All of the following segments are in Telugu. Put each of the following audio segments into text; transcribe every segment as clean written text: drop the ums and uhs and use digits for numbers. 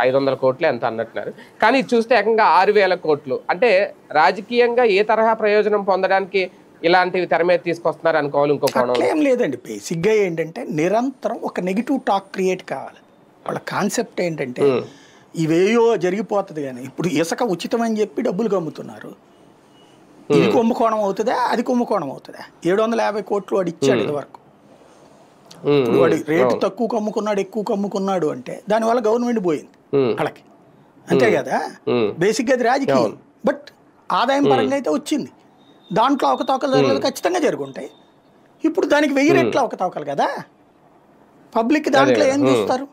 500 కోట్లే ఎంత అన్నట్టున్నారు. కానీ ఇది చూస్తే ఏకంగా 6,000 కోట్లు. అంటే రాజకీయంగా ఏ తరహా ప్రయోజనం పొందడానికి ఇలాంటివి తెర మీద తీసుకొస్తున్నారు అనుకోవాలి ఇంకో కోణంలో. అట్లేం లేదండి. బేసిక్గా ఏంటంటే నిరంతరం ఒక నెగిటివ్ టాక్ క్రియేట్ కావాలి. వాళ్ళ కాన్సెప్ట్ ఏంటంటే ఇవేయో జరిగిపోతుంది కానీ ఇప్పుడు ఇసుక ఉచితం అని చెప్పి డబ్బులు కమ్ముతున్నారు. ఇది కుంభకోణం అవుతుందా, అది కుంభకోణం అవుతుందా? 750 కోట్లు వాడు ఇచ్చాడు ఇది వరకు. ఇప్పుడు వాడు రేటు తక్కువ కమ్ముకున్నాడు, ఎక్కువ కమ్ముకున్నాడు అంటే దానివల్ల గవర్నమెంట్ పోయింది వాళ్ళకి, అంతే కదా. బేసిక్గా అది రాజకీయం, బట్ ఆదాయం పరంగా అయితే వచ్చింది. దాంట్లో అవకతవకలు జరగలేదు, ఖచ్చితంగా జరుగుంటాయి. ఇప్పుడు దానికి 1000 రెట్ల అవకతవకలు కదా. పబ్లిక్ దాంట్లో ఏం చూస్తారు?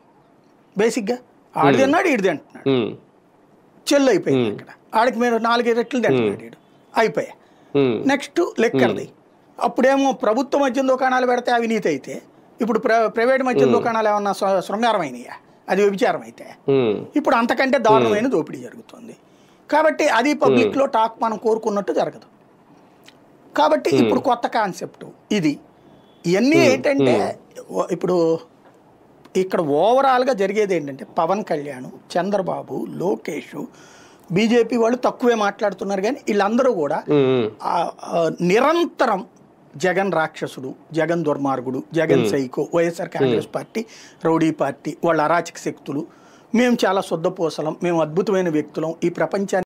బేసిక్గా ఆడిది అన్నాడు, ఈడిది అంటున్నాడు, చెల్లు అయిపోయింది. అక్కడ ఆడికి మీరు 4 రెట్లు తింటున్నాడు, ఈడు అయిపోయా. నెక్స్ట్ లెక్కర్ది. అప్పుడేమో ప్రభుత్వ మద్యం దుకాణాలు పెడితే అవినీతి అయితే, ఇప్పుడు ప్రైవేట్ మద్యం దుకాణాలు ఏమన్నా శృంగారమైనయా? అది వ్యభిచారం అయితే. ఇప్పుడు అంతకంటే దారుణమైన దోపిడీ జరుగుతుంది. కాబట్టి అది పబ్లిక్లో టాక్ మనం కోరుకున్నట్టు జరగదు. కాబట్టి ఇప్పుడు కొత్త కాన్సెప్ట్ ఇది. ఇవన్నీ ఏంటంటే ఇప్పుడు ఇక్కడ ఓవరాల్గా జరిగేది ఏంటంటే పవన్ కళ్యాణ్, చంద్రబాబు, లోకేష్, బీజేపీ వాళ్ళు తక్కువే మాట్లాడుతున్నారు. కానీ వీళ్ళందరూ కూడా నిరంతరం జగన్ రాక్షసుడు, జగన్ దుర్మార్గుడు, Jagan psycho, YSR Congress party rowdy party, వాళ్ళ అరాచక శక్తులు, మేము చాలా శుద్ధపూసలం, మేము అద్భుతమైన వ్యక్తులం, ఈ ప్రపంచాన్ని